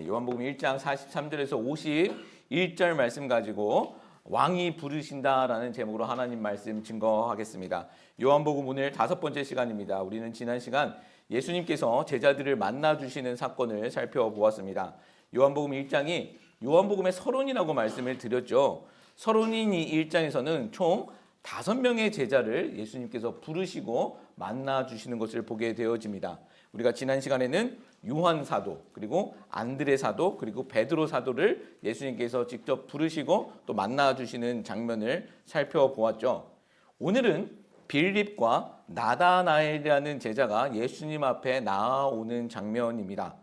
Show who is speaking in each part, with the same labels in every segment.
Speaker 1: 요한복음 1장 43절에서 51절 말씀 가지고 왕이 부르신다라는 제목으로 하나님 말씀 증거하겠습니다. 요한복음 오늘 5번째 시간입니다. 우리는 지난 시간 예수님께서 제자들을 만나주시는 사건을 살펴보았습니다. 요한복음 1장이 요한복음의 서론이라고 말씀을 드렸죠. 서론인 이 1장에서는 총 5명의 제자를 예수님께서 부르시고 만나주시는 것을 보게 되어집니다. 우리가 지난 시간에는 요한 사도, 그리고 안드레 사도, 그리고 베드로 사도를 예수님께서 직접 부르시고 또 만나주시는 장면을 살펴보았죠. 오늘은 빌립과 나다나엘이라는 제자가 예수님 앞에 나아오는 장면입니다.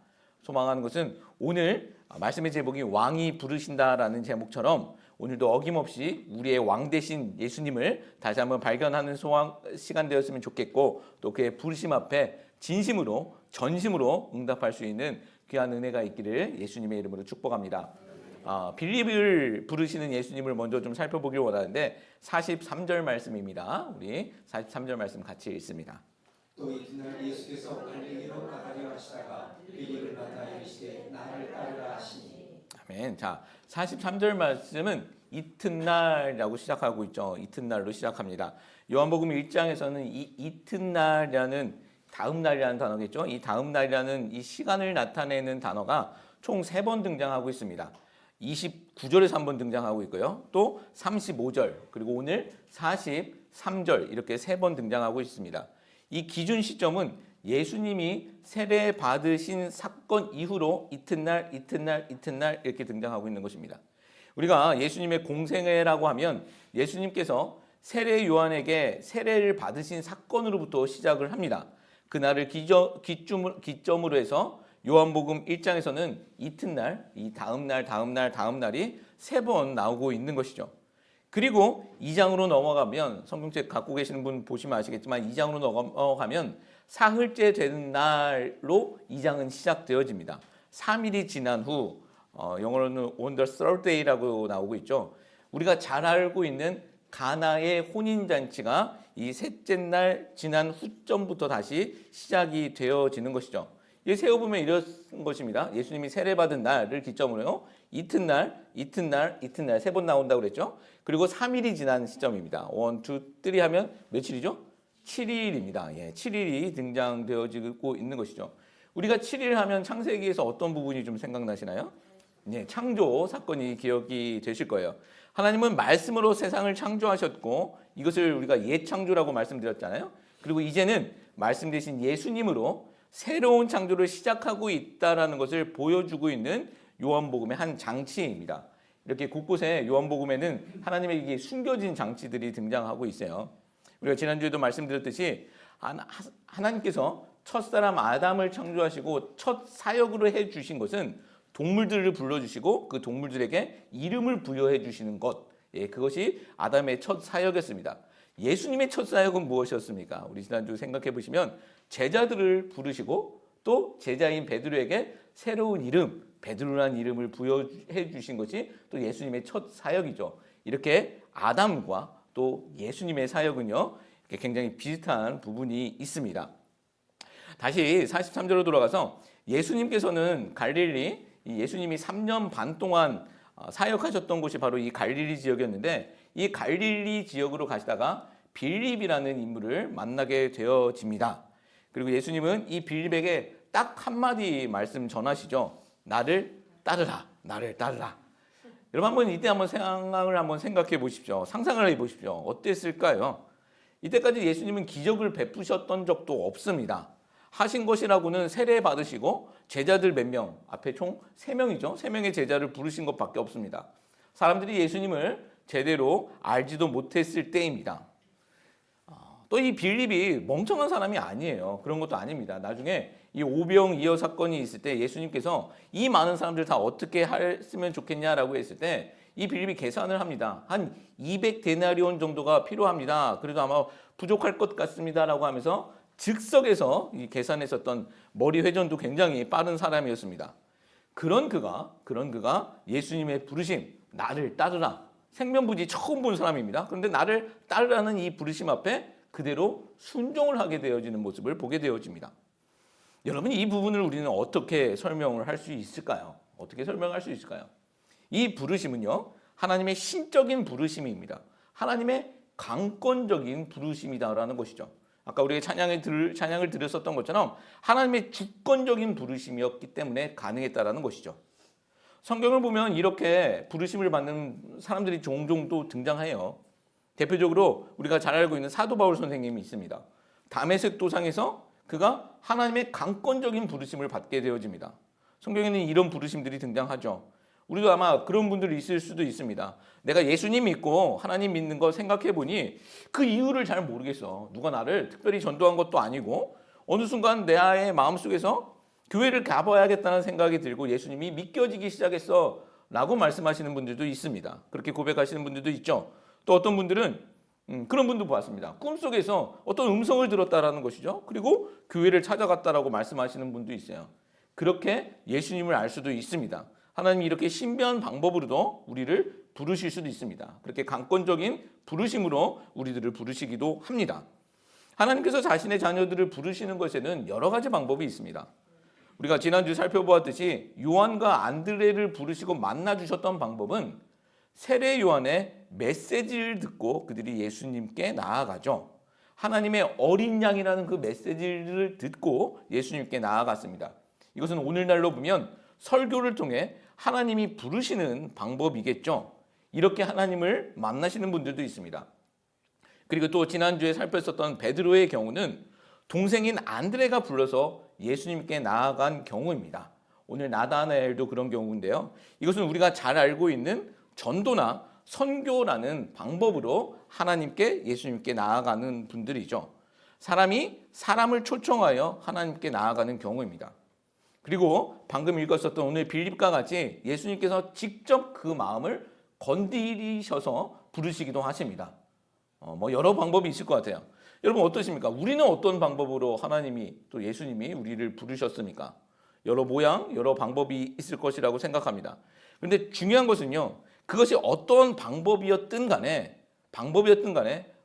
Speaker 1: 소망하는 것은 오늘 말씀의 제목이 왕이 부르신다라는 제목처럼 오늘도 어김없이 우리의 왕 되신 예수님을 다시 한번 발견하는 시간 되었으면 좋겠고, 또 그의 부르심 앞에 진심으로 전심으로 응답할 수 있는 귀한 은혜가 있기를 예수님의 이름으로 축복합니다. 빌립을 부르시는 예수님을 먼저 좀 살펴보기를 원하는데 43절 말씀입니다. 우리 43절 말씀 같이 읽습니다.
Speaker 2: 또 이튿날 예수께서 갈릴리로 가까이 하시다가 빌립을 만나 이르시되 나를 따르라 하시니.
Speaker 1: 아멘. 자, 43절 말씀은 이튿날이라고 시작하고 있죠. 이튿날로 시작합니다. 요한복음 1장에서는 이 이튿날이라는 다음 날이라는 단어겠죠. 이 다음 날이라는 이 시간을 나타내는 단어가 총 3번 등장하고 있습니다. 29절에서 한 번 등장하고 있고요. 또 35절, 그리고 오늘 43절 이렇게 3번 등장하고 있습니다. 이 기준 시점은 예수님이 세례 받으신 사건 이후로 이튿날 이렇게 등장하고 있는 것입니다. 우리가 예수님의 공생애라고 하면 예수님께서 세례 요한에게 세례를 받으신 사건으로부터 시작을 합니다. 그날을 기점으로 해서 요한복음 1장에서는 이튿날, 이 다음 날이 3번 나오고 있는 것이죠. 그리고 2장으로 넘어가면, 성경책 갖고 계시는 분 보시면 아시겠지만 2장으로 넘어가면 사흘째 되는 날로 2장은 시작되어집니다. 3일이 지난 후, 영어로는 on the third day라고 나오고 있죠. 우리가 잘 알고 있는 가나의 혼인잔치가 이 셋째 날 지난 후점부터 다시 시작이 되어지는 것이죠. 이 세어보면 이런 것입니다. 예수님이 세례받은 날을 기점으로 이튿날 3번 나온다고 그랬죠. 그리고 3일이 지난 시점입니다. 1, 2, 3 하면 며칠이죠? 7일입니다. 7일이 등장되어지고 있는 것이죠. 우리가 7일 하면 창세기에서 어떤 부분이 좀 생각나시나요? 창조 사건이 기억이 되실 거예요. 하나님은 말씀으로 세상을 창조하셨고, 이것을 우리가 옛창조라고 말씀드렸잖아요. 그리고 이제는 말씀 되신 예수님으로 새로운 창조를 시작하고 있다는 것을 보여주고 있는 요한복음의 한 장치입니다. 이렇게 곳곳에 요한복음에는 하나님에게 숨겨진 장치들이 등장하고 있어요. 우리가 지난주에도 말씀드렸듯이 하나님께서 첫사람 아담을 창조하시고 첫 사역으로 해주신 것은 동물들을 불러주시고 그 동물들에게 이름을 부여해 주시는 것, 그것이 아담의 첫 사역이었습니다. 예수님의 첫 사역은 무엇이었습니까? 우리 지난주 생각해 보시면 제자들을 부르시고 또 제자인 베드로에게 새로운 이름, 베드로라는 이름을 부여해 주신 것이 또 예수님의 첫 사역이죠. 이렇게 아담과 또 예수님의 사역은요, 굉장히 비슷한 부분이 있습니다. 다시 43절로 돌아가서 예수님께서는 갈릴리, 예수님이 3년 반 동안 사역하셨던 곳이 바로 이 갈릴리 지역이었는데, 이 갈릴리 지역으로 가시다가 빌립이라는 인물을 만나게 되어집니다. 그리고 예수님은 이 빌립에게 딱 한마디 말씀 전하시죠. 나를 따르라, 나를 따르라. 여러분 한번 상황을 한번 생각해 보십시오. 상상을 해 보십시오. 어땠을까요? 이때까지 예수님은 기적을 베푸셨던 적도 없습니다. 하신 것이라고는 세례 받으시고 제자들 몇 명, 앞에 총 3명이죠. 3명의 제자를 부르신 것밖에 없습니다. 사람들이 예수님을 제대로 알지도 못했을 때입니다. 또 이 빌립이 멍청한 사람이 아니에요. 그런 것도 아닙니다. 나중에 이 오병이어 사건이 있을 때 예수님께서 이 많은 사람들 다 어떻게 했으면 좋겠냐라고 했을 때 이 빌립이 계산을 합니다. 한 200데나리온 정도가 필요합니다. 그래도 아마 부족할 것 같습니다라고 하면서 즉석에서 이 계산했었던 머리 회전도 굉장히 빠른 사람이었습니다. 그런 그가 예수님의 부르심, 나를 따르라, 생면부지 처음 본 사람입니다. 그런데 나를 따르라는 이 부르심 앞에 그대로 순종을 하게 되어지는 모습을 보게 되어집니다. 여러분 이 부분을 우리는 어떻게 설명을 할 수 있을까요? 어떻게 설명할 수 있을까요? 이 부르심은요, 하나님의 신적인 부르심입니다. 하나님의 강권적인 부르심이다라는 것이죠. 아까 우리가 찬양을 드렸었던 것처럼 하나님의 주권적인 부르심이었기 때문에 가능했다라는 것이죠. 성경을 보면 이렇게 부르심을 받는 사람들이 종종 또 등장해요. 대표적으로 우리가 잘 알고 있는 사도 바울 선생님이 있습니다. 다메섹 도상에서 그가 하나님의 강권적인 부르심을 받게 되어집니다. 성경에는 이런 부르심들이 등장하죠. 우리도 아마 그런 분들이 있을 수도 있습니다. 내가 예수님 믿고 하나님 믿는 거 생각해 보니 그 이유를 잘 모르겠어. 누가 나를 특별히 전도한 것도 아니고 어느 순간 내 아이의 마음속에서 교회를 가봐야겠다는 생각이 들고 예수님이 믿겨지기 시작했어 라고 말씀하시는 분들도 있습니다. 그렇게 고백하시는 분들도 있죠. 또 어떤 분들은 그런 분도 보았습니다. 꿈속에서 어떤 음성을 들었다라는 것이죠. 그리고 교회를 찾아갔다라고 말씀하시는 분도 있어요. 그렇게 예수님을 알 수도 있습니다. 하나님이 이렇게 신비한 방법으로도 우리를 부르실 수도 있습니다. 그렇게 강권적인 부르심으로 우리들을 부르시기도 합니다. 하나님께서 자신의 자녀들을 부르시는 것에는 여러 가지 방법이 있습니다. 우리가 지난주 살펴보았듯이 요한과 안드레를 부르시고 만나주셨던 방법은 세례 요한의 메시지를 듣고 그들이 예수님께 나아가죠. 하나님의 어린 양이라는 그 메시지를 듣고 예수님께 나아갔습니다. 이것은 오늘날로 보면 설교를 통해 하나님이 부르시는 방법이겠죠. 이렇게 하나님을 만나시는 분들도 있습니다. 그리고 또 지난주에 살폈었던 베드로의 경우는 동생인 안드레가 불러서 예수님께 나아간 경우입니다. 오늘 나다나엘도 그런 경우인데요. 이것은 우리가 잘 알고 있는 전도나 선교라는 방법으로 하나님께 예수님께 나아가는 분들이죠. 사람이 사람을 초청하여 하나님께 나아가는 경우입니다. 그리고 방금 읽었었던 오늘 빌립과 같이 예수님께서 직접 그 마음을 건드리셔서 부르시기도 하십니다. 여러 방법이 있을 것 같아요. 여러분 어떠십니까? 우리는 어떤 방법으로 하나님이 또 예수님이 우리를 부르셨습니까? 여러 모양, 여러 방법이 있을 것이라고 생각합니다. 그런데 중요한 것은요, 그것이 어떤 방법이었든 간에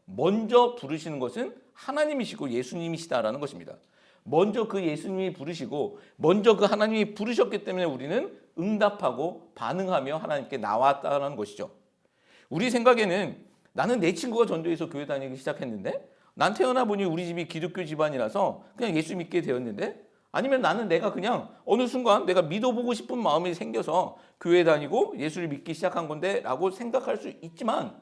Speaker 1: 먼저 부르시는 것은 하나님이시고 예수님이시다라는 것입니다. 먼저 그 예수님이 부르시고 먼저 그 하나님이 부르셨기 때문에 우리는 응답하고 반응하며 하나님께 나왔다는 것이죠. 우리 생각에는 나는 내 친구가 전도해서 교회 다니기 시작했는데, 난 태어나 보니 우리 집이 기독교 집안이라서 그냥 예수 믿게 되었는데, 아니면 나는 내가 그냥 어느 순간 내가 믿어보고 싶은 마음이 생겨서 교회 다니고 예수를 믿기 시작한 건데 라고 생각할 수 있지만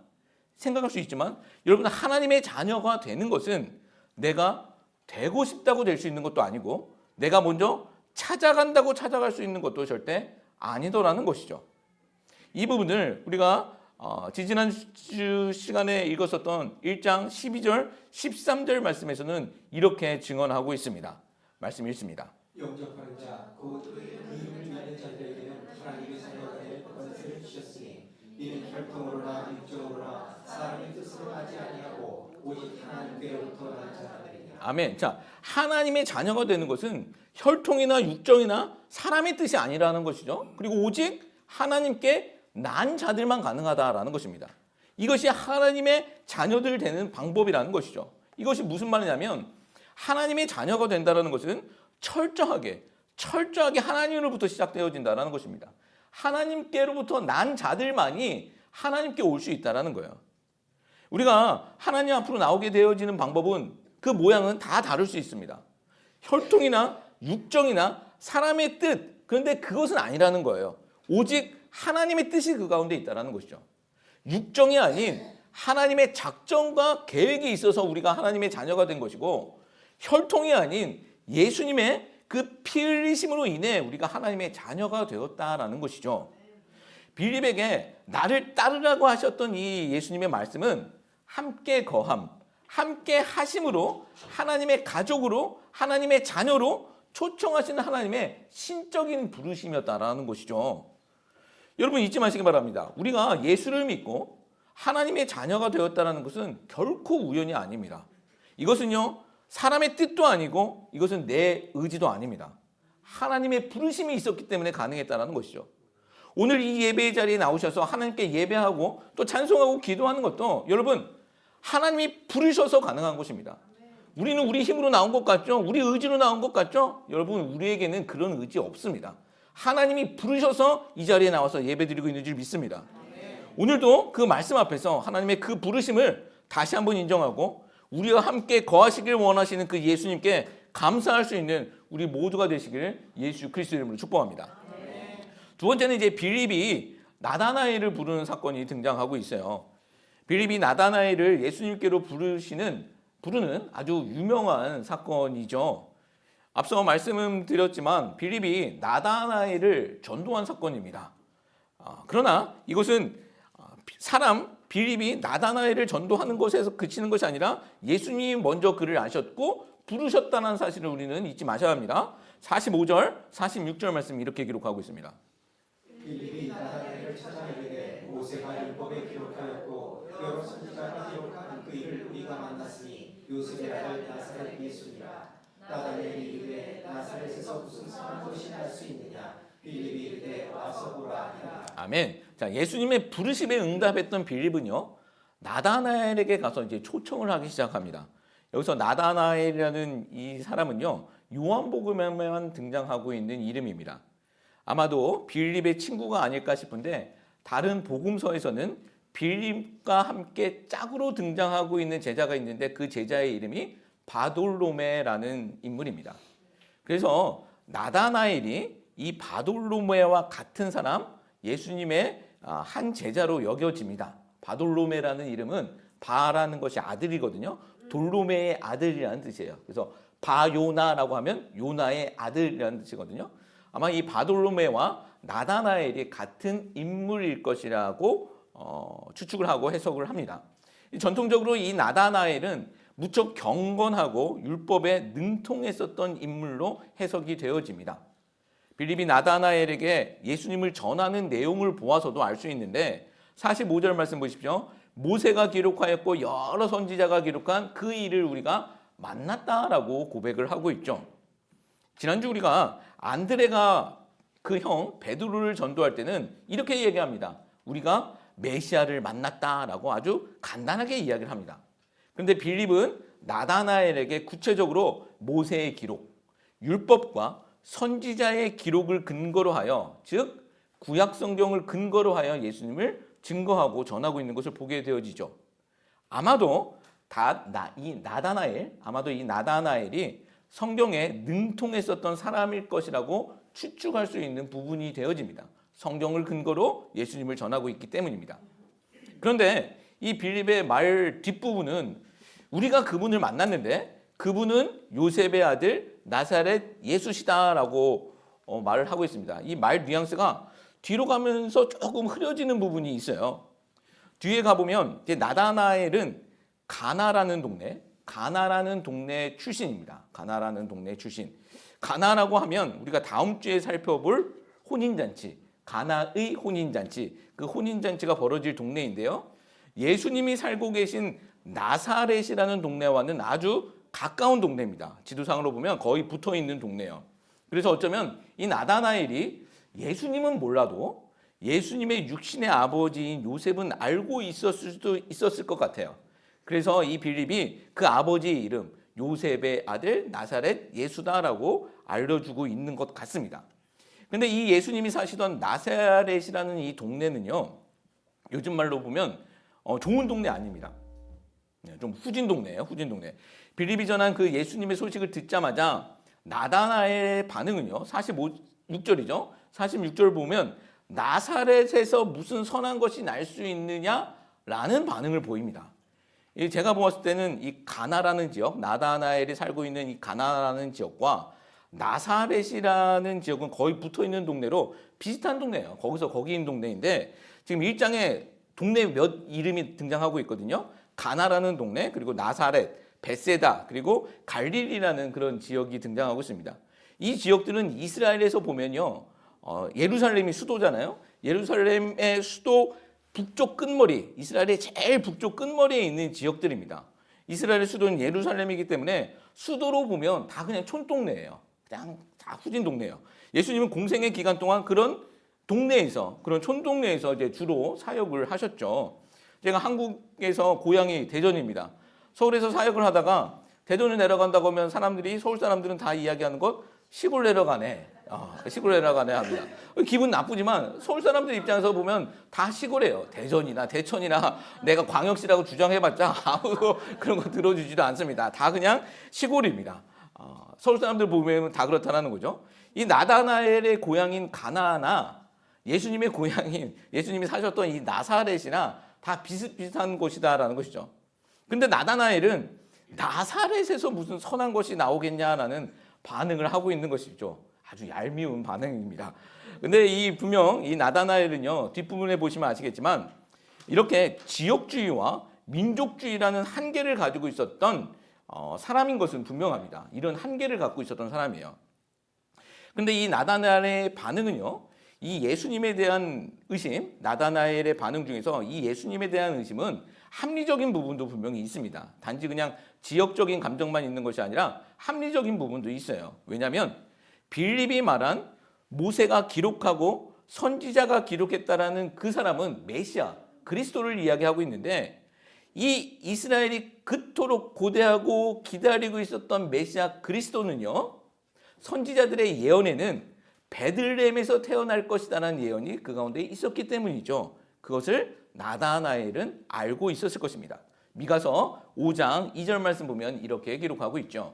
Speaker 1: 여러분, 하나님의 자녀가 되는 것은 내가 되고 싶다고 될 수 있는 것도 아니고 내가 먼저 찾아간다고 찾아갈 수 있는 것도 절대 아니더라는 것이죠. 이 부분을 우리가 지지난주 시간에 읽었었던 1장 12절 13절 말씀에서는 이렇게 증언하고 있습니다. 말씀 읽습니다.
Speaker 2: 영접하는 자, 곧 이름을 믿는 자들에게는 하나님의 자녀가 될 권세를 주셨으니 이는 혈통으로나 육적으로나 사람의 뜻으로 하지 아니하고 오직 하나님께로부터 난 자들이냐. 아멘. 자, 하나님의 자녀가 되는 것은 혈통이나 육정이나 사람의 뜻이 아니라는 것이죠. 그리고 오직 하나님께 난 자들만 가능하다라는 것입니다. 이것이 하나님의 자녀들 되는 방법이라는 것이죠. 이것이 무슨 말이냐면 하나님의 자녀가 된다는 것은 철저하게 하나님으로부터 시작되어진다는 것입니다. 하나님께로부터 난 자들만이 하나님께 올 수 있다는 거예요. 우리가 하나님 앞으로 나오게 되어지는 방법은 그 모양은 다 다를 수 있습니다. 혈통이나 육정이나 사람의 뜻, 그런데 그것은 아니라는 거예요. 오직 하나님의 뜻이 그 가운데 있다는 것이죠. 육정이 아닌 하나님의 작정과 계획이 있어서 우리가 하나님의 자녀가 된 것이고, 혈통이 아닌 예수님의 그 피 흘리심으로 인해 우리가 하나님의 자녀가 되었다라는 것이죠. 빌립에게 나를 따르라고 하셨던 이 예수님의 말씀은 함께 거함, 함께 하심으로 하나님의 가족으로 하나님의 자녀로 초청하시는 하나님의 신적인 부르심이었다라는 것이죠. 여러분 잊지 마시기 바랍니다. 우리가 예수를 믿고 하나님의 자녀가 되었다는 것은 결코 우연이 아닙니다. 이것은요, 사람의 뜻도 아니고 이것은 내 의지도 아닙니다. 하나님의 부르심이 있었기 때문에 가능했다는 것이죠. 오늘 이 예배의 자리에 나오셔서 하나님께 예배하고 또 찬송하고 기도하는 것도 여러분 하나님이 부르셔서 가능한 것입니다.
Speaker 1: 우리는 우리 힘으로 나온 것 같죠? 우리 의지로 나온 것 같죠? 여러분, 우리에게는 그런 의지 없습니다. 하나님이 부르셔서 이 자리에 나와서 예배드리고 있는 줄 믿습니다. 오늘도 그 말씀 앞에서 하나님의 그 부르심을 다시 한번 인정하고 우리와 함께 거하시길 원하시는 그 예수님께 감사할 수 있는 우리 모두가 되시기를 예수 그리스도 이름으로 축복합니다. 두 번째는 이제 빌립이 나다나엘을 부르는 사건이 등장하고 있어요. 빌립이 나다나엘을 예수님께로 부르는 아주 유명한 사건이죠. 앞서 말씀을 드렸지만 빌립이 나다나엘을 전도한 사건입니다. 그러나 이것은 빌립이 나다나엘을 전도하는 것에서 그치는 것이 아니라 예수님이 먼저 그를 아셨고 부르셨다는 사실을 우리는 잊지 마셔야 합니다. 45절, 46절 말씀 이렇게 기록하고 있습니다.
Speaker 2: 빌립이 나다나엘을 찾아 이르되 모세가 율법에 기록하였고 여러 선지자가 기록한 그 일을 우리가 만났으니 요셉의 아들 나사렛 예수니라. 나다나엘이 이르되 나사렛에서 무슨 선한 것이 날 수 있느냐. 빌립이 이르되 와서 보라 하니라.
Speaker 1: 아멘. 자, 예수님의 부르심에 응답했던 빌립은요, 나다나엘에게 가서 이제 초청을 하기 시작합니다. 여기서 나다나엘이라는 이 사람은요, 요한복음에만 등장하고 있는 이름입니다. 아마도 빌립의 친구가 아닐까 싶은데 다른 복음서에서는 빌립과 함께 짝으로 등장하고 있는 제자가 있는데 그 제자의 이름이 바돌로메라는 인물입니다. 그래서 나다나엘이 이 바돌로메와 같은 사람, 예수님의 한 제자로 여겨집니다. 바돌로메라는 이름은 바라는 것이 아들이거든요. 돌로메의 아들이라는 뜻이에요. 그래서 바요나라고 하면 요나의 아들이라는 뜻이거든요. 아마 이 바돌로메와 나다나엘이 같은 인물일 것이라고 추측을 하고 해석을 합니다. 전통적으로 이 나다나엘은 무척 경건하고 율법에 능통했었던 인물로 해석이 되어집니다. 빌립이 나다나엘에게 예수님을 전하는 내용을 보아서도 알 수 있는데 45절 말씀 보십시오. 모세가 기록하였고 여러 선지자가 기록한 그 일을 우리가 만났다라고 고백을 하고 있죠. 지난주 우리가 안드레가 그 형 베드로를 전도할 때는 이렇게 얘기합니다. 우리가 메시아를 만났다라고 아주 간단하게 이야기를 합니다. 그런데 빌립은 나다나엘에게 구체적으로 모세의 기록, 율법과 선지자의 기록을 근거로 하여, 즉 구약 성경을 근거로 하여 예수님을 증거하고 전하고 있는 것을 보게 되어지죠. 아마도 이 나다나엘이 성경에 능통했었던 사람일 것이라고 추측할 수 있는 부분이 되어집니다. 성경을 근거로 예수님을 전하고 있기 때문입니다. 그런데 이 빌립의 말 뒷부분은 우리가 그분을 만났는데 그분은 요셉의 아들 나사렛 예수시다라고 말을 하고 있습니다. 이 말 뉘앙스가 뒤로 가면서 조금 흐려지는 부분이 있어요. 뒤에 가보면 이제 나다나엘은 가나라는 동네 출신입니다. 가나라는 동네 출신. 가나라고 하면 우리가 다음 주에 살펴볼 혼인잔치, 가나의 혼인잔치, 그 혼인잔치가 벌어질 동네인데요. 예수님이 살고 계신 나사렛이라는 동네와는 아주 가까운 동네입니다. 지도상으로 보면 거의 붙어 있는 동네예요. 그래서 어쩌면 이 나다나엘이 예수님은 몰라도 예수님의 육신의 아버지인 요셉은 알고 있었을 수도 있었을 것 같아요. 그래서 이 빌립이 그 아버지의 이름 요셉의 아들 나사렛 예수다라고 알려주고 있는 것 같습니다. 그런데 이 예수님이 사시던 나사렛이라는 이 동네는요, 요즘 말로 보면 좋은 동네 아닙니다. 좀 후진 동네예요. 후진 동네. 빌립이 전한 그 예수님의 소식을 듣자마자 나다나엘의 반응은요, 46절이죠. 46절 보면 나사렛에서 무슨 선한 것이 날 수 있느냐라는 반응을 보입니다. 제가 보았을 때는 이 가나라는 지역, 나다나엘이 살고 있는 이 가나라는 지역과 나사렛이라는 지역은 거의 붙어 있는 동네로 비슷한 동네예요. 거기인 동네인데 지금 1장에 동네 몇 이름이 등장하고 있거든요. 가나라는 동네, 그리고 나사렛, 베세다, 그리고 갈릴리라는 그런 지역이 등장하고 있습니다. 이 지역들은 이스라엘에서 보면요, 예루살렘이 수도잖아요. 예루살렘의 수도 북쪽 끝머리, 이스라엘의 제일 북쪽 끝머리에 있는 지역들입니다. 이스라엘의 수도는 예루살렘이기 때문에 수도로 보면 다 그냥 촌동네예요. 그냥 다 후진 동네예요. 예수님은 공생의 기간 동안 그런 동네에서, 그런 촌동네에서 이제 주로 사역을 하셨죠. 제가 한국에서 고향이 대전입니다. 서울에서 사역을 하다가 대전을 내려간다고 하면 사람들이 서울 사람들은 다 이야기하는 것 시골 내려가네. 시골 내려가네 합니다. 기분 나쁘지만 서울 사람들 입장에서 보면 다 시골이에요. 대전이나 대천이나 내가 광역시라고 주장해봤자 아무도 그런 거 들어주지도 않습니다. 다 그냥 시골입니다. 서울 사람들 보면 다 그렇다는 거죠. 이 나다나엘의 고향인 가나나 예수님의 고향인 예수님이 사셨던 이 나사렛이나 다 비슷비슷한 곳이다라는 것이죠. 근데 나다나엘은 나사렛에서 무슨 선한 것이 나오겠냐라는 반응을 하고 있는 것이죠. 아주 얄미운 반응입니다. 근데 분명 이 나다나엘은요, 뒷부분에 보시면 아시겠지만 이렇게 지역주의와 민족주의라는 한계를 가지고 있었던 사람인 것은 분명합니다. 이런 한계를 갖고 있었던 사람이에요. 근데 이 나다나엘의 반응은요, 이 예수님에 대한 의심, 나다나엘의 반응 중에서 이 예수님에 대한 의심은 합리적인 부분도 분명히 있습니다. 단지 그냥 지역적인 감정만 있는 것이 아니라 합리적인 부분도 있어요. 왜냐하면 빌립이 말한 모세가 기록하고 선지자가 기록했다라는 그 사람은 메시아, 그리스도를 이야기하고 있는데 이 이스라엘이 그토록 고대하고 기다리고 있었던 메시아 그리스도는요, 선지자들의 예언에는 베들레헴에서 태어날 것이다라는 예언이 그 가운데 있었기 때문이죠. 그것을 나다나엘은 알고 있었을 것입니다. 미가서 5장 2절 말씀 보면 이렇게 기록하고 있죠.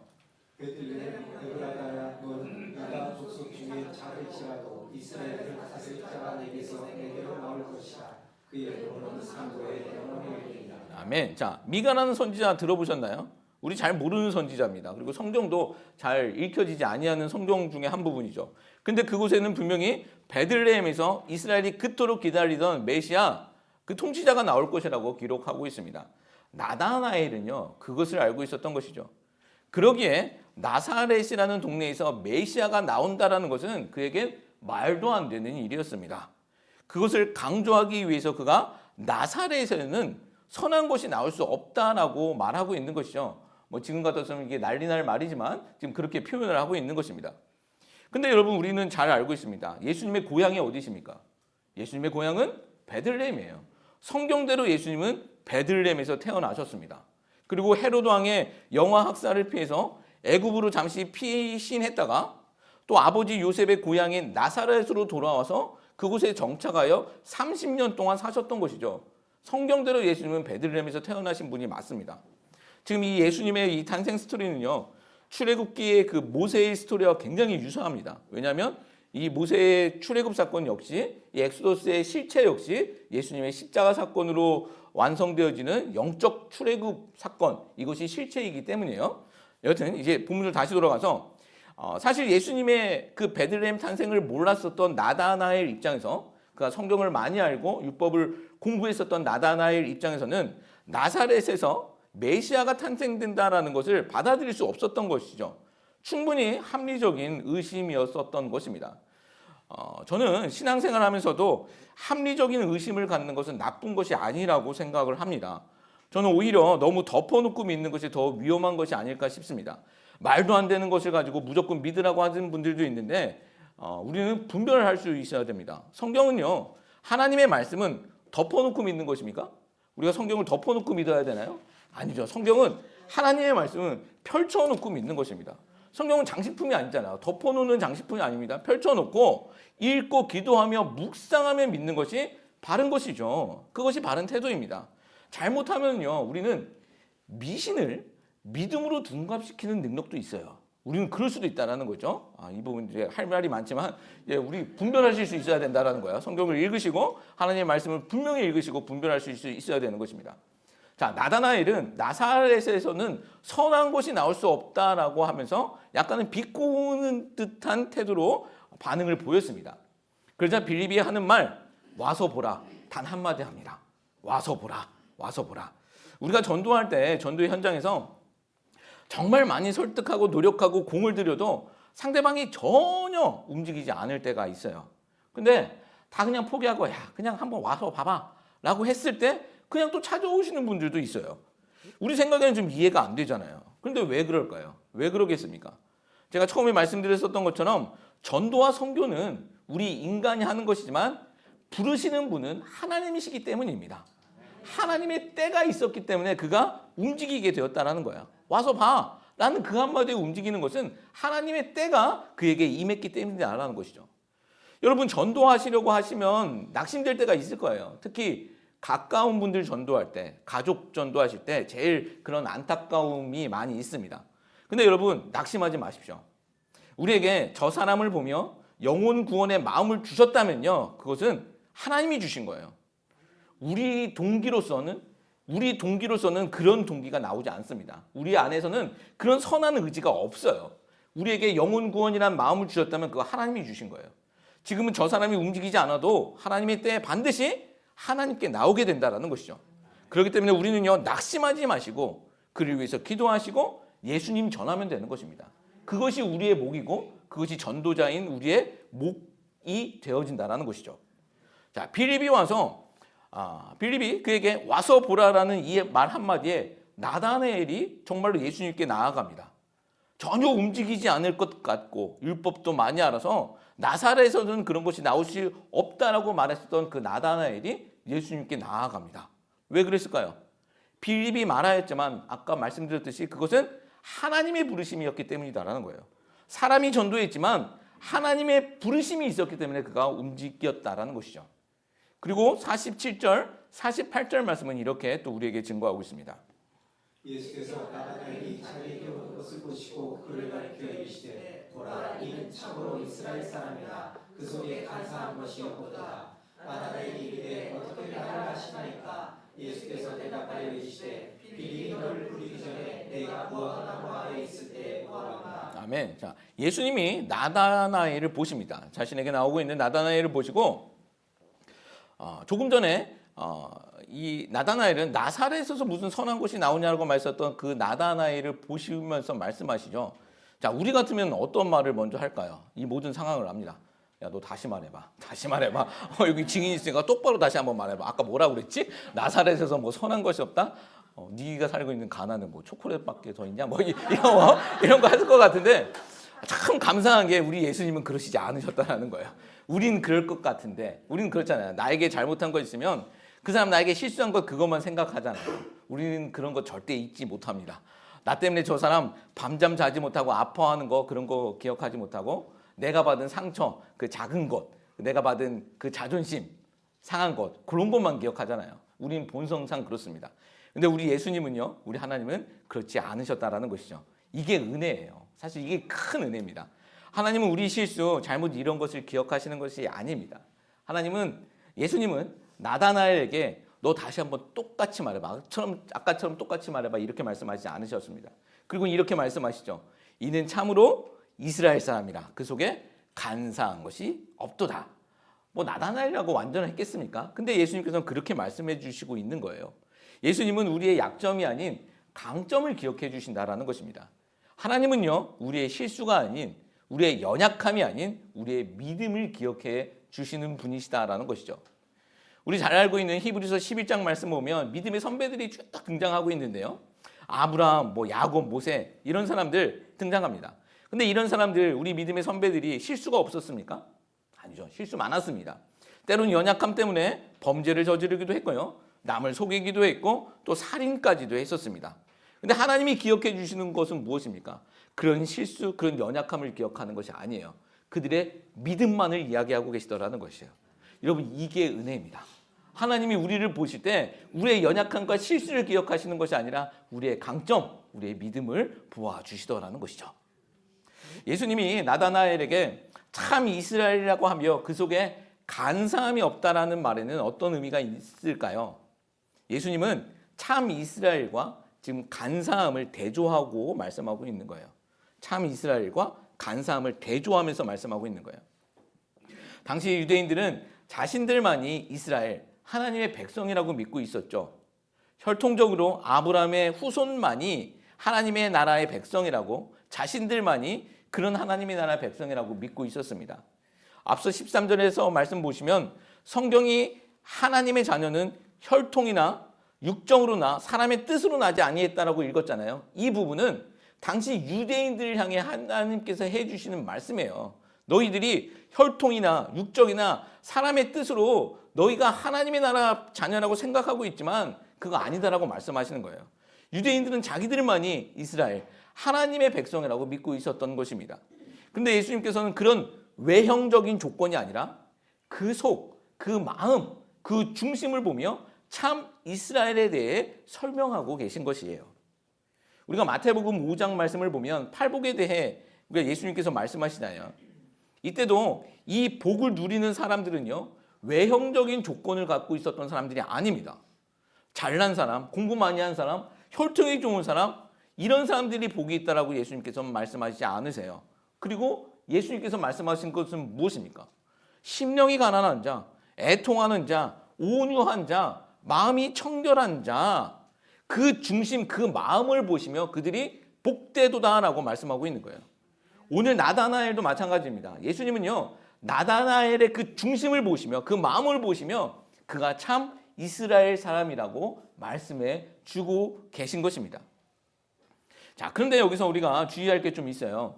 Speaker 2: 베들레헴 에브라다야 너는 유다 족속 중에 작을지라도 이스라엘을 다스릴 자가 내게서 내게로 나올 것이다. 그의 이름은 상고의 영원히 이르리라. 아멘. 자, 미가라는 선지자 들어보셨나요? 우리 잘 모르는 선지자입니다. 그리고 성경도 잘 읽혀지지 아니하는 성경 중에 한 부분이죠. 근데 그곳에는 분명히 베들레헴에서 이스라엘이 그토록 기다리던 메시아 그 통치자가 나올 것이라고 기록하고 있습니다. 나다나엘은요, 그것을 알고 있었던 것이죠. 그러기에 나사렛이라는 동네에서 메시아가 나온다라는 것은 그에겐 말도 안 되는 일이었습니다. 그것을 강조하기 위해서 그가 나사렛에는 선한 것이 나올 수 없다라고 말하고 있는 것이죠. 지금 같았으면 이게 난리 날 말이지만 지금 그렇게 표현을 하고 있는 것입니다. 근데 여러분, 우리는 잘 알고 있습니다. 예수님의 고향이 어디십니까? 예수님의 고향은 베들레헴이에요. 성경대로 예수님은 베들레헴에서 태어나셨습니다. 그리고 헤로드 왕의 영아 학살을 피해서 애굽으로 잠시 피신했다가 또 아버지 요셉의 고향인 나사렛으로 돌아와서 그곳에 정착하여 30년 동안 사셨던 것이죠. 성경대로 예수님은 베들레헴에서 태어나신 분이 맞습니다. 지금 이 예수님의 이 탄생 스토리는요, 출애굽기의 그 모세의 스토리와 굉장히 유사합니다. 왜냐하면 이 모세의 출애굽 사건 역시 이 엑소더스의 실체 역시 예수님의 십자가 사건으로 완성되어지는 영적 출애굽 사건, 이것이 실체이기 때문이에요. 여튼 이제 본문을 다시 돌아가서 사실 예수님의 그 베들레헴 탄생을 몰랐었던 나다나엘 입장에서, 그가 성경을 많이 알고 율법을 공부했었던 나다나엘 입장에서는 나사렛에서 메시아가 탄생된다라는 것을 받아들일 수 없었던 것이죠. 충분히 합리적인 의심이었었던 것입니다. 저는 신앙생활 하면서도 합리적인 의심을 갖는 것은 나쁜 것이 아니라고 생각을 합니다. 저는 오히려 너무 덮어놓고 믿는 것이 더 위험한 것이 아닐까 싶습니다. 말도 안 되는 것을 가지고 무조건 믿으라고 하는 분들도 있는데 우리는 분별을 할 수 있어야 됩니다. 성경은요, 하나님의 말씀은 덮어놓고 믿는 것입니까? 우리가 성경을 덮어놓고 믿어야 되나요? 아니죠. 성경은 하나님의 말씀은 펼쳐놓고 믿는 것입니다. 성경은 장식품이 아니잖아요. 덮어놓는 장식품이 아닙니다. 펼쳐놓고 읽고 기도하며 묵상하며 믿는 것이 바른 것이죠. 그것이 바른 태도입니다. 잘못하면요, 우리는 미신을 믿음으로 둔갑시키는 능력도 있어요. 우리는 그럴 수도 있다는 거죠. 이 부분 이제 할 말이 많지만 우리 분별하실 수 있어야 된다는 거예요. 성경을 읽으시고 하나님의 말씀을 분명히 읽으시고 분별할 수 있어야 되는 것입니다. 자, 나다나엘은 나사렛에서는 선한 것이 나올 수 없다라고 하면서 약간은 비꼬는 듯한 태도로 반응을 보였습니다. 그러자 빌립이 하는 말, 와서 보라, 단 한마디 합니다. 와서 보라, 와서 보라. 우리가 전도할 때 전도의 현장에서 정말 많이 설득하고 노력하고 공을 들여도 상대방이 전혀 움직이지 않을 때가 있어요. 근데 다 그냥 포기하고 그냥 한번 와서 봐봐 라고 했을 때 그냥 또 찾아오시는 분들도 있어요. 우리 생각에는 좀 이해가 안 되잖아요. 그런데 왜 그럴까요? 왜 그러겠습니까? 제가 처음에 말씀드렸었던 것처럼 전도와 선교는 우리 인간이 하는 것이지만 부르시는 분은 하나님이시기 때문입니다. 하나님의 때가 있었기 때문에 그가 움직이게 되었다라는 거야. 와서 봐.
Speaker 1: 라는 그 한마디에 움직이는 것은 하나님의 때가 그에게 임했기 때문이다라는 것이죠. 여러분 전도하시려고 하시면 낙심될 때가 있을 거예요. 특히 가까운 분들 전도할 때, 가족 전도하실 때 제일 그런 안타까움이 많이 있습니다. 근데 여러분 낙심하지 마십시오. 우리에게 저 사람을 보며 영혼 구원의 마음을 주셨다면요, 그것은 하나님이 주신 거예요. 우리 동기로서는 그런 동기가 나오지 않습니다. 우리 안에서는 그런 선한 의지가 없어요. 우리에게 영혼 구원이란 마음을 주셨다면 그거 하나님이 주신 거예요. 지금은 저 사람이 움직이지 않아도 하나님의 때에 반드시 하나님께 나오게 된다는 것이죠. 그렇기 때문에 우리는요, 낙심하지 마시고 그를 위해서 기도하시고 예수님 전하면 되는 것입니다. 그것이 우리의 목이고 그것이 전도자인 우리의 목이 되어진다는 것이죠. 자, 빌립이 와서 빌립이 그에게 와서 보라라는 이 말 한마디에 나다나엘이 정말로 예수님께 나아갑니다. 전혀 움직이지 않을 것 같고 율법도 많이 알아서 나사렛에서는 그런 것이 나올 수 없다라고 말했었던 그 나다나엘이 예수님께 나아갑니다. 왜 그랬을까요? 빌립이 말하였지만 아까 말씀드렸듯이 그것은 하나님의 부르심이었기 때문이다라는 거예요. 사람이 전도했지만 하나님의 부르심이 있었기 때문에 그가 움직였다라는 것이죠. 그리고 47절, 48절 말씀은 이렇게 또 우리에게 증거하고 있습니다.
Speaker 2: 예수께서 나다나엘이 자기에게 오는 것을 보시고 그를 가리켜 이르시되 보라, 이는 참으로 이스라엘 사람이라. 그 속에 간사한 것이 없도다. 나다나엘이 이르되 어떻게 나를 아시나이까? 예수께서 대답하여 이르시되 빌립이 너를 부르기 전에 내가 무화과 나무 아래 있을 때 보았노라.
Speaker 1: 아멘. 자, 예수님이 나다나엘을 보십니다. 자신에게 나오고 있는 나다나엘을 보시고 조금 전에 이 나다나엘은 나사렛에서 무슨 선한 것이 나오냐고 말했었던 그 나다나엘을 보시면서 말씀하시죠. 자, 우리 같으면 어떤 말을 먼저 할까요? 이 모든 상황을 압니다. 야, 너 다시 말해봐. 다시 말해봐. 여기 증인 있으니까 똑바로 다시 한번 말해봐. 아까 뭐라 그랬지? 나사렛에서 뭐 선한 것이 없다? 네가 살고 있는 가나는 뭐 초콜릿밖에 더 있냐? 뭐 이런 거 하실 것 같은데 참 감사한 게 우리 예수님은 그러시지 않으셨다는 거예요. 우린 그럴 것 같은데 우리는 그렇잖아요. 나에게 잘못한 거 있으면 그 사람 나에게 실수한 것 그것만 생각하잖아요. 우리는 그런 거 절대 잊지 못합니다. 나 때문에 저 사람 밤잠 자지 못하고 아파하는 거 그런 거 기억하지 못하고 내가 받은 상처, 그 작은 것, 내가 받은 그 자존심 상한 것 그런 것만 기억하잖아요. 우린 본성상 그렇습니다. 근데 우리 예수님은요, 우리 하나님은 그렇지 않으셨다라는 것이죠. 이게 은혜예요. 사실 이게 큰 은혜입니다. 하나님은 우리 실수, 잘못 이런 것을 기억하시는 것이 아닙니다. 예수님은 나다나엘에게 너 다시 한번 똑같이 말해봐. 아까처럼 똑같이 말해봐. 이렇게 말씀하시지 않으셨습니다. 그리고 이렇게 말씀하시죠. 이는 참으로 이스라엘 사람이라. 그 속에 간사한 것이 없도다. 뭐 나다나엘이라고 완전 했겠습니까? 근데 예수님께서는 그렇게 말씀해 주시고 있는 거예요. 예수님은 우리의 약점이 아닌 강점을 기억해 주신다라는 것입니다. 하나님은요, 우리의 실수가 아닌 우리의 연약함이 아닌 우리의 믿음을 기억해 주시는 분이시다라는 것이죠. 우리 잘 알고 있는 히브리서 11장 말씀 보면 믿음의 선배들이 쭉 등장하고 있는데요. 아브라함, 야곱, 모세 이런 사람들 등장합니다. 근데 이런 사람들, 우리 믿음의 선배들이 실수가 없었습니까? 아니죠. 실수 많았습니다. 때로는 연약함 때문에 범죄를 저지르기도 했고요. 남을 속이기도 했고 또 살인까지도 했었습니다. 근데 하나님이 기억해 주시는 것은 무엇입니까? 그런 실수, 그런 연약함을 기억하는 것이 아니에요. 그들의 믿음만을 이야기하고 계시더라는 것이에요. 여러분, 이게 은혜입니다. 하나님이 우리를 보실 때 우리의 연약함과 실수를 기억하시는 것이 아니라 우리의 강점, 우리의 믿음을 보아주시더라는 것이죠. 예수님이 나다나엘에게 참 이스라엘이라고 하며 그 속에 간사함이 없다라는 말에는 어떤 의미가 있을까요? 예수님은 참 이스라엘과 지금 간사함을 대조하고 말씀하고 있는 거예요. 참 이스라엘과 간사함을 대조하면서 말씀하고 있는 거예요. 당시 유대인들은 자신들만이 이스라엘, 하나님의 백성이라고 믿고 있었죠. 혈통적으로 아브라함의 후손만이 하나님의 나라의 백성이라고, 자신들만이 그런 하나님의 나라의 백성이라고 믿고 있었습니다. 앞서 13절에서 말씀 보시면 성경이 하나님의 자녀는 혈통이나 육정으로나 사람의 뜻으로 나지 아니했다라고 읽었잖아요. 이 부분은 당시 유대인들을 향해 하나님께서 해주시는 말씀이에요. 너희들이 혈통이나 육정이나 사람의 뜻으로 너희가 하나님의 나라 자녀라고 생각하고 있지만 그거 아니다라고 말씀하시는 거예요. 유대인들은 자기들만이 이스라엘, 하나님의 백성이라고 믿고 있었던 것입니다. 그런데 예수님께서는 그런 외형적인 조건이 아니라 그 속, 그 마음, 그 중심을 보며 참 이스라엘에 대해 설명하고 계신 것이에요. 우리가 마태복음 5장 말씀을 보면 팔복에 대해 예수님께서 말씀하시나요? 이때도 이 복을 누리는 사람들은요, 외형적인 조건을 갖고 있었던 사람들이 아닙니다. 잘난 사람, 공부 많이 한 사람, 혈통이 좋은 사람, 이런 사람들이 복이 있다라고 예수님께서 말씀하시지 않으세요. 그리고 예수님께서 말씀하신 것은 무엇입니까? 심령이 가난한 자, 애통하는 자, 온유한 자, 마음이 청결한 자, 그 중심, 그 마음을 보시며 그들이 복되도다라고 말씀하고 있는 거예요. 오늘 나다나엘도 마찬가지입니다. 예수님은요, 나다나엘의 그 중심을 보시며 그 마음을 보시며 그가 참 이스라엘 사람이라고 말씀해 주고 계신 것입니다. 자, 그런데 여기서 우리가 주의할 게 좀 있어요.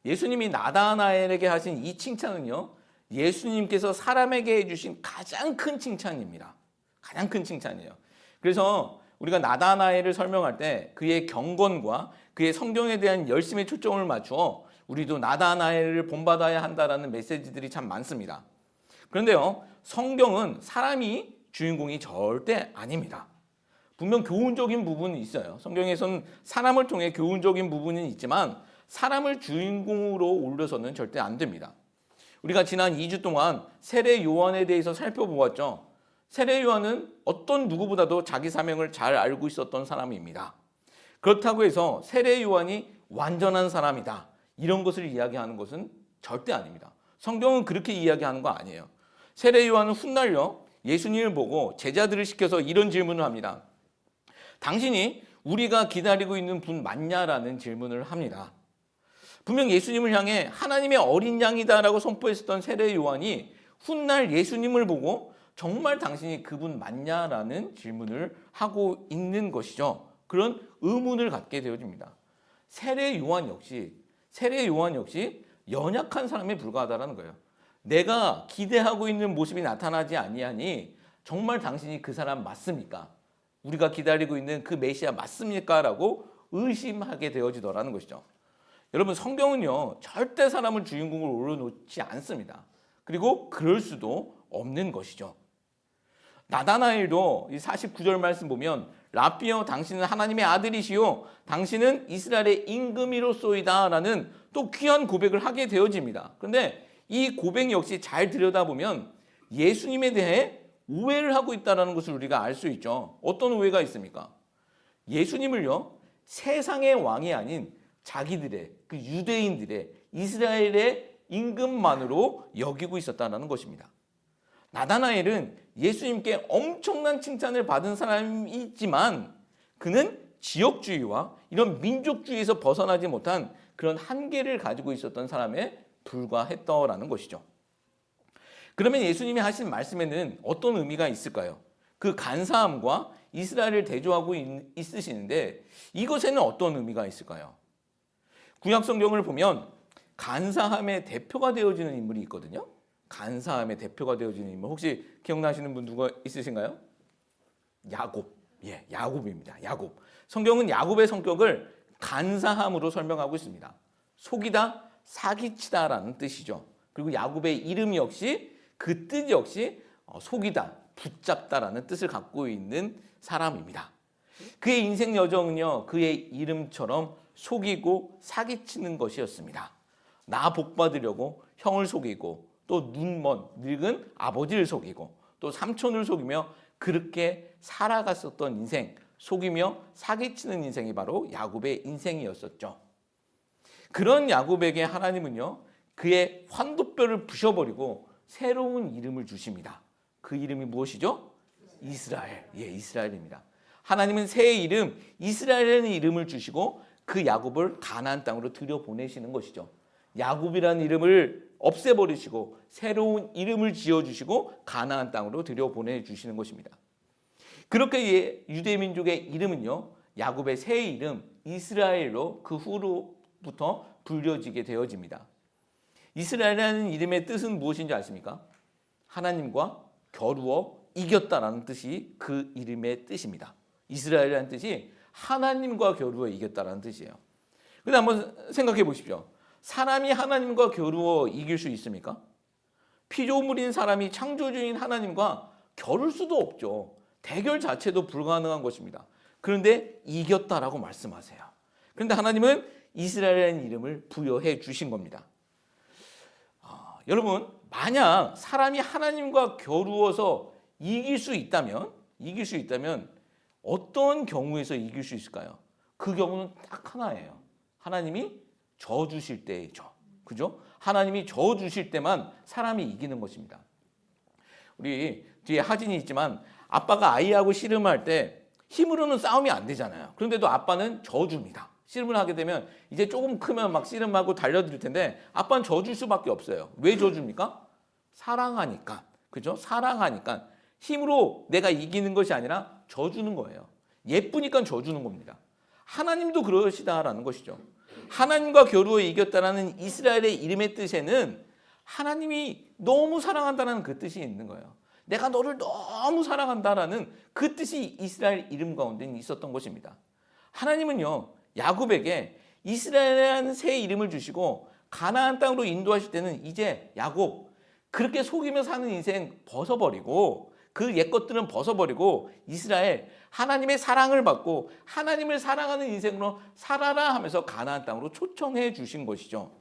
Speaker 1: 예수님이 나다나엘에게 하신 이 칭찬은요, 예수님께서 사람에게 해주신 가장 큰 칭찬입니다. 가장 큰 칭찬이에요. 그래서 우리가 나다나엘을 설명할 때 그의 경건과 그의 성경에 대한 열심에 초점을 맞추어 우리도 나다나엘을 본받아야 한다라는 메시지들이 참 많습니다. 그런데요, 성경은 사람이 주인공이 절대 아닙니다. 분명 교훈적인 부분이 있어요. 성경에서는 사람을 통해 교훈적인 부분은 있지만 사람을 주인공으로 올려서는 절대 안 됩니다. 우리가 지난 2주 동안 세례 요한에 대해서 살펴보았죠. 세례 요한은 어떤 누구보다도 자기 사명을 잘 알고 있었던 사람입니다. 그렇다고 해서 세례 요한이 완전한 사람이다, 이런 것을 이야기하는 것은 절대 아닙니다. 성경은 그렇게 이야기하는 거 아니에요. 세례 요한은 훗날요, 예수님을 보고 제자들을 시켜서 이런 질문을 합니다. 당신이 우리가 기다리고 있는 분 맞냐라는 질문을 합니다. 분명 예수님을 향해 하나님의 어린 양이다라고 선포했었던 세례 요한이 훗날 예수님을 보고 정말 당신이 그분 맞냐라는 질문을 하고 있는 것이죠. 그런 의문을 갖게 되어집니다. 세례 요한 역시 연약한 사람에 불과하다는 거예요. 내가 기대하고 있는 모습이 나타나지 아니하니 정말 당신이 그 사람 맞습니까? 우리가 기다리고 있는 그 메시아 맞습니까? 라고 의심하게 되어지더라는 것이죠. 여러분, 성경은요, 절대 사람을 주인공으로 올려놓지 않습니다. 그리고 그럴 수도 없는 것이죠. 나다나엘도 이 49절 말씀 보면 라삐여 당신은 하나님의 아들이시요 당신은 이스라엘의 임금이로소이다 라는 또 귀한 고백을 하게 되어집니다. 그런데 이 고백 역시 잘 들여다보면 예수님에 대해 오해를 하고 있다는 것을 우리가 알 수 있죠. 어떤 오해가 있습니까? 예수님을요, 세상의 왕이 아닌 자기들의, 그 유대인들의, 이스라엘의 임금만으로 여기고 있었다는 것입니다. 나다나엘은 예수님께 엄청난 칭찬을 받은 사람이지만 그는 지역주의와 이런 민족주의에서 벗어나지 못한 그런 한계를 가지고 있었던 사람에 불과했더라는 것이죠. 그러면 예수님이 하신 말씀에는 어떤 의미가 있을까요? 그 간사함과 이스라엘을 대조하고 있으시는데 이것에는 어떤 의미가 있을까요? 구약 성경을 보면 간사함의 대표가 되어지는 인물이 있거든요. 간사함의 대표가 되어지는 인물, 혹시 기억나시는 분 누가 있으신가요? 야곱. 예, 야곱입니다. 야곱. 성경은 야곱의 성격을 간사함으로 설명하고 있습니다. 속이다, 사기치다라는 뜻이죠. 그리고 야곱의 이름 역시 그 뜻 역시 속이다, 붙잡다라는 뜻을 갖고 있는 사람입니다. 그의 인생 여정은요, 그의 이름처럼 속이고 사기치는 것이었습니다. 나 복받으려고 형을 속이고 또 눈먼 늙은 아버지를 속이고 또 삼촌을 속이며 그렇게 살아갔었던 인생, 속이며 사기치는 인생이 바로 야곱의 인생이었었죠. 그런 야곱에게 하나님은요, 그의 환도뼈를 부셔버리고 새로운 이름을 주십니다. 그 이름이 무엇이죠? 이스라엘. 예, 이스라엘입니다. 하나님은 새 이름 이스라엘이라는 이름을 주시고 그 야곱을 가나안 땅으로 들여보내시는 것이죠. 야곱이라는 이름을 없애버리시고 새로운 이름을 지어주시고 가나안 땅으로 들여보내주시는 것입니다. 그렇게 유대민족의 이름은요, 야곱의 새 이름 이스라엘로 그 후로부터 불려지게 되어집니다. 이스라엘이라는 이름의 뜻은 무엇인지 아십니까? 하나님과 겨루어 이겼다라는 뜻이 그 이름의 뜻입니다. 이스라엘이라는 뜻이 하나님과 겨루어 이겼다라는 뜻이에요. 근데 한번 생각해 보십시오. 사람이 하나님과 겨루어 이길 수 있습니까? 피조물인 사람이 창조주인 하나님과 겨룰 수도 없죠. 대결 자체도 불가능한 것입니다. 그런데 이겼다라고 말씀하세요. 그런데 하나님은 이스라엘이라는 이름을 부여해 주신 겁니다. 여러분, 만약 사람이 하나님과 겨루어서 이길 수 있다면 어떤 경우에서 이길 수 있을까요? 그 경우는 딱 하나예요. 하나님이 저 주실 때죠. 그죠? 하나님이 저 주실 때만 사람이 이기는 것입니다. 우리 뒤에 하진이 있지만 아빠가 아이하고 씨름할 때 힘으로는 싸움이 안 되잖아요. 그런데도 아빠는 져줍니다. 씨름을 하게 되면 이제 조금 크면 막 씨름하고 달려들 텐데 아빠는 져줄 수밖에 없어요. 왜 져줍니까? 사랑하니까. 그죠? 사랑하니까. 힘으로 내가 이기는 것이 아니라 져주는 거예요. 예쁘니까 져주는 겁니다. 하나님도 그러시다라는 것이죠. 하나님과 겨루어 이겼다라는 이스라엘의 이름의 뜻에는 하나님이 너무 사랑한다는 그 뜻이 있는 거예요. 내가 너를 너무 사랑한다라는 그 뜻이 이스라엘 이름 가운데 있었던 것입니다. 하나님은요, 야곱에게 이스라엘이라는 새 이름을 주시고 가나안 땅으로 인도하실 때는 이제 야곱, 그렇게 속이며 사는 인생 벗어버리고 그 옛것들은 벗어버리고 이스라엘, 하나님의 사랑을 받고 하나님을 사랑하는 인생으로 살아라 하면서 가나안 땅으로 초청해 주신 것이죠.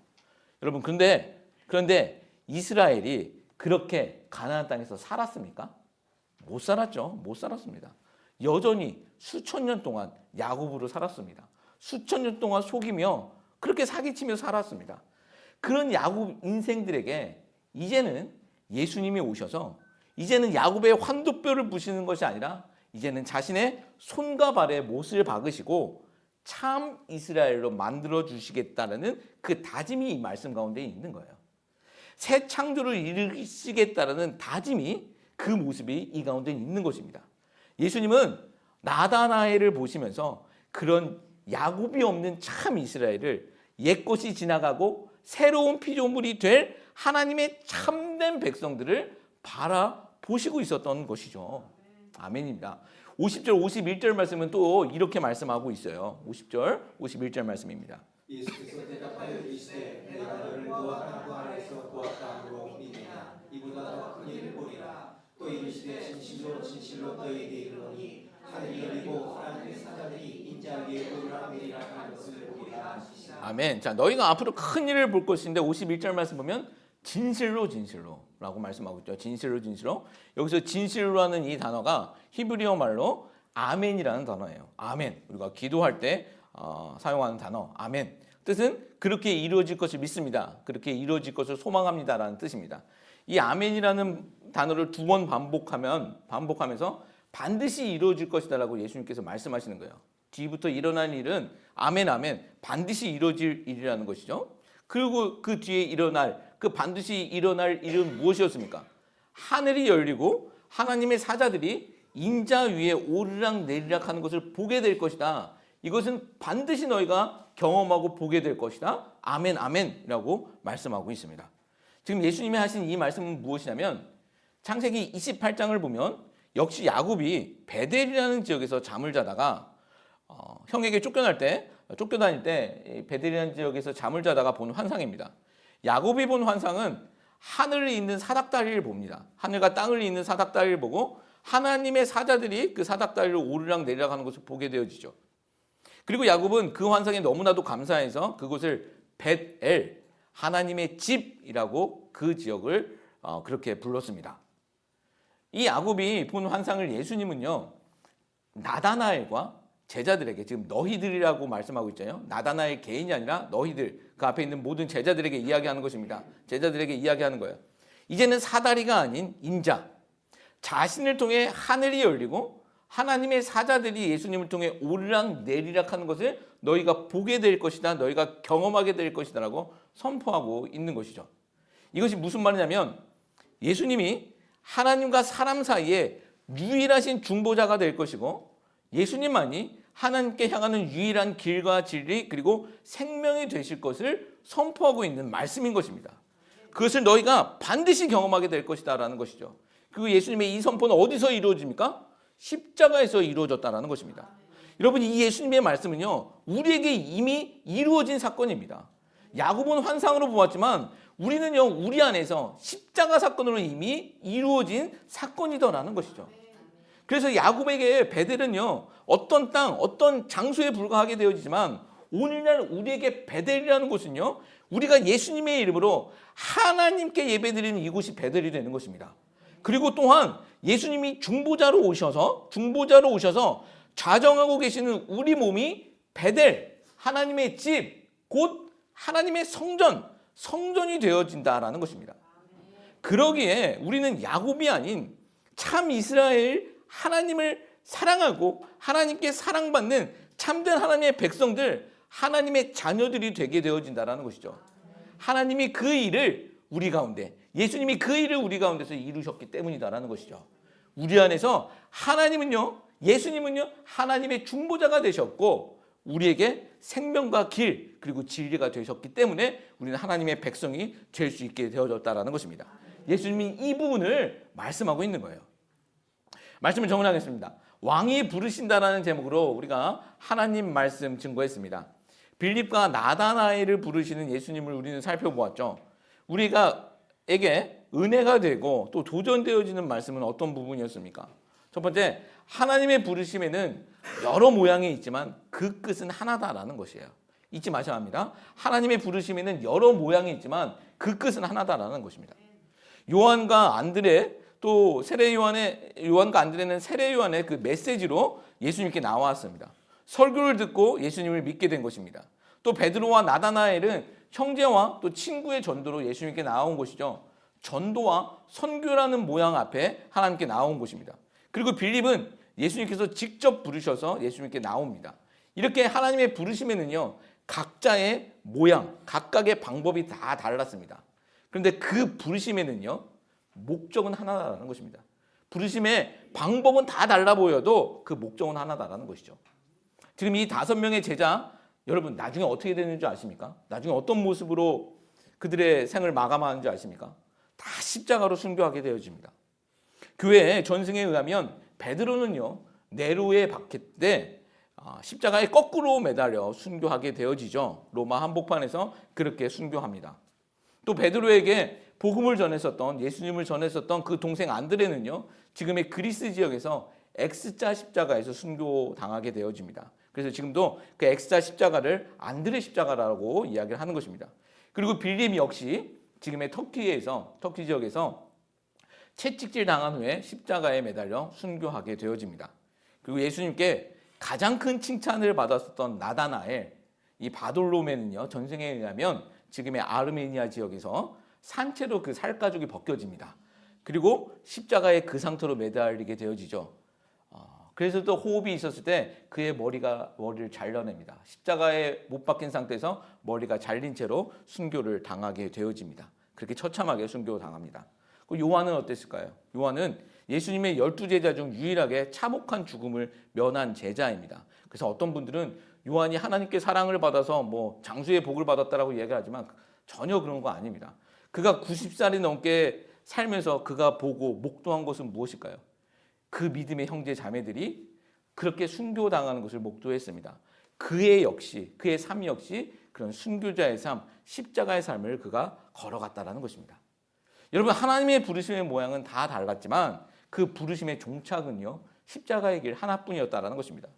Speaker 1: 여러분, 그런데 이스라엘이 그렇게 가나안 땅에서 살았습니까? 못 살았죠. 못 살았습니다. 여전히 수천 년 동안 야곱으로 살았습니다. 수천 년 동안 속이며 그렇게 사기치며 살았습니다. 그런 야곱 인생들에게 이제는 예수님이 오셔서 이제는 야곱의 환도뼈를 부시는 것이 아니라 이제는 자신의 손과 발에 못을 박으시고 참 이스라엘로 만들어 주시겠다는 그 다짐이 이 말씀 가운데 있는 거예요. 새 창조를 이루시겠다는 다짐이, 그 모습이 이 가운데 있는 것입니다. 예수님은 나다나엘을 보시면서 그런 야곱이 없는 참 이스라엘을 옛것이 지나가고 새로운 피조물이 될 하나님의 참된 백성들을 바라보시고 있었던 것이죠. 아멘입니다. 50절, 51절 말씀은 또 이렇게 말씀하고 있어요. 50절, 51절 말씀입니다.
Speaker 2: 예수께서 대답하여 이르시되 내가 너를 너와 하나님 안에서 보았다 함으로 믿느냐 이보다 더 큰 일을 보리라. 또 이르시되 진실로 진실로 너희에게 이르노니 하늘이 열리고 하나님의 사자들이 인자 위에 오르락내리락 하는 것을 보리라.
Speaker 1: 아멘. 자, 너희가 앞으로 큰 일을 볼 것인데 51절 말씀 보면 진실로 진실로라고 말씀하고 있죠. 진실로 진실로. 여기서 진실로라는 이 단어가 히브리어 말로 아멘이라는 단어예요. 아멘. 우리가 기도할 때 사용하는 단어 아멘. 뜻은 그렇게 이루어질 것을 믿습니다. 그렇게 이루어질 것을 소망합니다라는 뜻입니다. 이 아멘이라는 단어를 두 번 반복하면서 반드시 이루어질 것이다라고 예수님께서 말씀하시는 거예요. 뒤부터 일어날 일은 아멘 아멘 반드시 이루어질 일이라는 것이죠. 그리고 그 뒤에 일어날 그 반드시 일어날 일은 무엇이었습니까? 하늘이 열리고 하나님의 사자들이 인자 위에 오르락 내리락 하는 것을 보게 될 것이다. 이것은 반드시 너희가 경험하고 보게 될 것이다. 아멘 아멘이라고 말씀하고 있습니다. 지금 예수님이 하신 이 말씀은 무엇이냐면 창세기 28장을 보면 역시 야곱이 베델이라는 지역에서 잠을 자다가 형에게 쫓겨다닐 때 베델이라는 지역에서 잠을 자다가 본 환상입니다. 야곱이 본 환상은 하늘에 있는 사닥다리를 봅니다. 하늘과 땅을 잇는 사닥다리를 보고 하나님의 사자들이 그 사닥다리를 오르락 내리락 하는 것을 보게 되어지죠. 그리고 야곱은 그 환상에 너무나도 감사해서 그곳을 벳엘, 하나님의 집이라고 그 지역을 그렇게 불렀습니다. 이 야곱이 본 환상을 예수님은요, 나다나엘과 제자들에게, 지금 너희들이라고 말씀하고 있잖아요. 나다나엘 개인이 아니라 너희들, 그 앞에 있는 모든 제자들에게 이야기하는 것입니다. 제자들에게 이야기하는 거예요. 이제는 사다리가 아닌 인자, 자신을 통해 하늘이 열리고 하나님의 사자들이 예수님을 통해 오르락 내리락 하는 것을 너희가 보게 될 것이다. 너희가 경험하게 될 것이다 라고 선포하고 있는 것이죠. 이것이 무슨 말이냐면 예수님이 하나님과 사람 사이에 유일하신 중보자가 될 것이고 예수님만이 하나님께 향하는 유일한 길과 진리 그리고 생명이 되실 것을 선포하고 있는 말씀인 것입니다. 그것을 너희가 반드시 경험하게 될 것이다 라는 것이죠. 그리고 예수님의 이 선포는 어디서 이루어집니까? 십자가에서 이루어졌다는 것입니다. 여러분 이 예수님의 말씀은요 우리에게 이미 이루어진 사건입니다. 야곱은 환상으로 보았지만 우리는요 우리 안에서 십자가 사건으로 이미 이루어진 사건이더라는 것이죠. 그래서 야곱에게 베델은요 어떤 땅, 어떤 장소에 불과하게 되어지지만 오늘날 우리에게 베델이라는 곳은요 우리가 예수님의 이름으로 하나님께 예배드리는 이곳이 베델이 되는 것입니다. 그리고 또한 예수님이 중보자로 오셔서 좌정하고 계시는 우리 몸이 베델, 하나님의 집, 곧 하나님의 성전이 되어진다라는 것입니다. 그러기에 우리는 야곱이 아닌 참 이스라엘 하나님을 사랑하고 하나님께 사랑받는 참된 하나님의 백성들, 하나님의 자녀들이 되게 되어진다라는 것이죠. 하나님이 그 일을 우리 가운데, 예수님이 그 일을 우리 가운데서 이루셨기 때문이다라는 것이죠. 우리 안에서 하나님은요, 예수님은요, 하나님의 중보자가 되셨고 우리에게 생명과 길 그리고 진리가 되셨기 때문에 우리는 하나님의 백성이 될 수 있게 되어졌다라는 것입니다. 예수님이 이 부분을 말씀하고 있는 거예요. 말씀을 정리하겠습니다. 왕이 부르신다라는 제목으로 우리가 하나님 말씀 증거했습니다. 빌립과 나다나엘을 부르시는 예수님을 우리는 살펴보았죠. 우리가에게 은혜가 되고 또 도전되어지는 말씀은 어떤 부분이었습니까? 첫 번째, 하나님의 부르심에는 여러 모양이 있지만 그 끝은 하나다라는 것이에요. 잊지 마셔야 합니다. 하나님의 부르심에는 여러 모양이 있지만 그 끝은 하나다라는 것입니다. 요한과 안드레 또 요한과 안드레는 세례 요한의 그 메시지로 예수님께 나왔습니다. 설교를 듣고 예수님을 믿게 된 것입니다. 또 베드로와 나다나엘은 형제와 또 친구의 전도로 예수님께 나온 것이죠. 전도와 선교라는 모양 앞에 하나님께 나온 것입니다. 그리고 빌립은 예수님께서 직접 부르셔서 예수님께 나옵니다. 이렇게 하나님의 부르심에는요 각자의 모양, 각각의 방법이 다 달랐습니다. 그런데 그 부르심에는요 목적은 하나다라는 것입니다. 부르심의 방법은 다 달라 보여도 그 목적은 하나다라는 것이죠. 지금 이 5명의 제자 여러분 나중에 어떻게 되는 줄 아십니까? 나중에 어떤 모습으로 그들의 생을 마감하는 줄 아십니까? 다 십자가로 순교하게 되어집니다. 교회의 전승에 의하면 베드로는요 네로에 박힐 때 십자가에 거꾸로 매달려 순교하게 되어지죠. 로마 한복판에서 그렇게 순교합니다. 또 베드로에게 복음을 전했었던 예수님을 전했었던 그 동생 안드레는요 지금의 그리스 지역에서 X자 십자가에서 순교당하게 되어집니다. 그래서 지금도 그 X자 십자가를 안드레 십자가라고 이야기를 하는 것입니다. 그리고 빌립 역시 지금의 터키 지역에서 채찍질 당한 후에 십자가에 매달려 순교하게 되어집니다. 그리고 예수님께 가장 큰 칭찬을 받았었던 나다나엘, 이 바돌로메는요 전승에 의하면 지금의 아르메니아 지역에서 산채로 그 살가죽이 벗겨집니다. 그리고 십자가에 그 상태로 매달리게 되어지죠. 그래서 또 호흡이 있었을 때 그의 머리를 잘라냅니다. 십자가에 못 박힌 상태에서 머리가 잘린 채로 순교를 당하게 되어집니다. 그렇게 처참하게 순교당합니다. 요한은 어땠을까요? 요한은 예수님의 12제자 중 유일하게 참혹한 죽음을 면한 제자입니다. 그래서 어떤 분들은 요한이 하나님께 사랑을 받아서 뭐 장수의 복을 받았다라고 얘기하지만 전혀 그런 거 아닙니다. 그가 90살이 넘게 살면서 그가 보고 목도한 것은 무엇일까요? 그 믿음의 형제 자매들이 그렇게 순교당하는 것을 목도했습니다. 그의 삶 역시 그런 순교자의 삶, 십자가의 삶을 그가 걸어갔다라는 것입니다. 여러분 하나님의 부르심의 모양은 다 달랐지만 그 부르심의 종착은요 십자가의 길 하나뿐이었다라는 것입니다.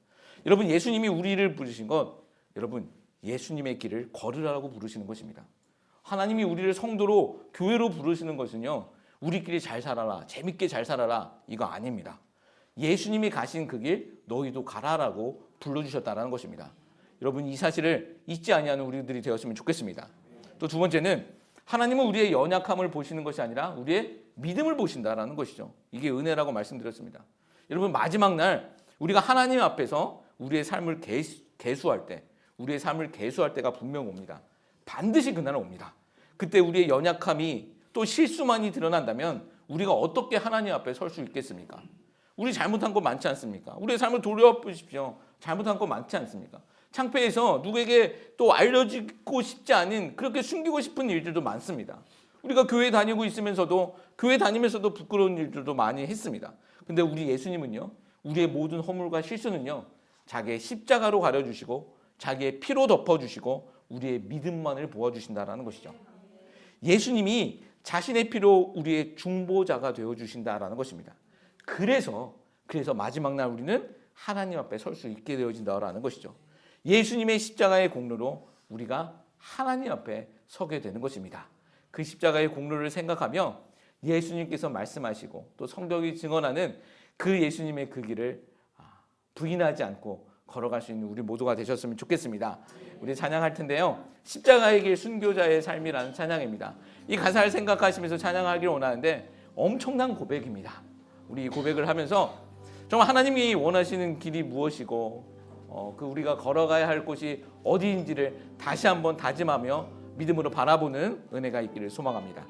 Speaker 1: 여러분 예수님이 우리를 부르신 것 여러분 예수님의 길을 걸으라고 부르시는 것입니다. 하나님이 우리를 성도로 교회로 부르시는 것은요 우리끼리 잘 살아라 재밌게 잘 살아라 이거 아닙니다. 예수님이 가신 그 길 너희도 가라라고 불러주셨다라는 것입니다. 여러분 이 사실을 잊지 아니하는 우리들이 되었으면 좋겠습니다. 또 두 번째는 하나님은 우리의 연약함을 보시는 것이 아니라 우리의 믿음을 보신다라는 것이죠. 이게 은혜라고 말씀드렸습니다. 여러분 마지막 날 우리가 하나님 앞에서 우리의 삶을 개수할 때가 분명 옵니다. 반드시 그날은 옵니다. 그때 우리의 연약함이 또 실수만이 드러난다면 우리가 어떻게 하나님 앞에 설 수 있겠습니까? 우리 잘못한 거 많지 않습니까? 우리의 삶을 돌려보십시오. 잘못한 거 많지 않습니까? 창피해서 누구에게 또 알려지고 싶지 않은 그렇게 숨기고 싶은 일들도 많습니다. 우리가 교회 다니면서도 부끄러운 일들도 많이 했습니다. 근데 우리 예수님은요. 우리의 모든 허물과 실수는요. 자기의 십자가로 가려주시고 자기의 피로 덮어주시고 우리의 믿음만을 부어주신다라는 것이죠. 예수님이 자신의 피로 우리의 중보자가 되어주신다라는 것입니다. 그래서 마지막 날 우리는 하나님 앞에 설 수 있게 되어진다라는 것이죠. 예수님의 십자가의 공로로 우리가 하나님 앞에 서게 되는 것입니다. 그 십자가의 공로를 생각하며 예수님께서 말씀하시고 또 성경이 증언하는 그 예수님의 그 길을 부인하지 않고 걸어갈 수 있는 우리 모두가 되셨으면 좋겠습니다. 우리 찬양할 텐데요. 십자가의 길 순교자의 삶이라는 찬양입니다. 이 가사를 생각하시면서 찬양하기를 원하는데 엄청난 고백입니다. 우리 이 고백을 하면서 정말 하나님이 원하시는 길이 무엇이고 그 우리가 걸어가야 할 곳이 어디인지를 다시 한번 다짐하며 믿음으로 바라보는 은혜가 있기를 소망합니다.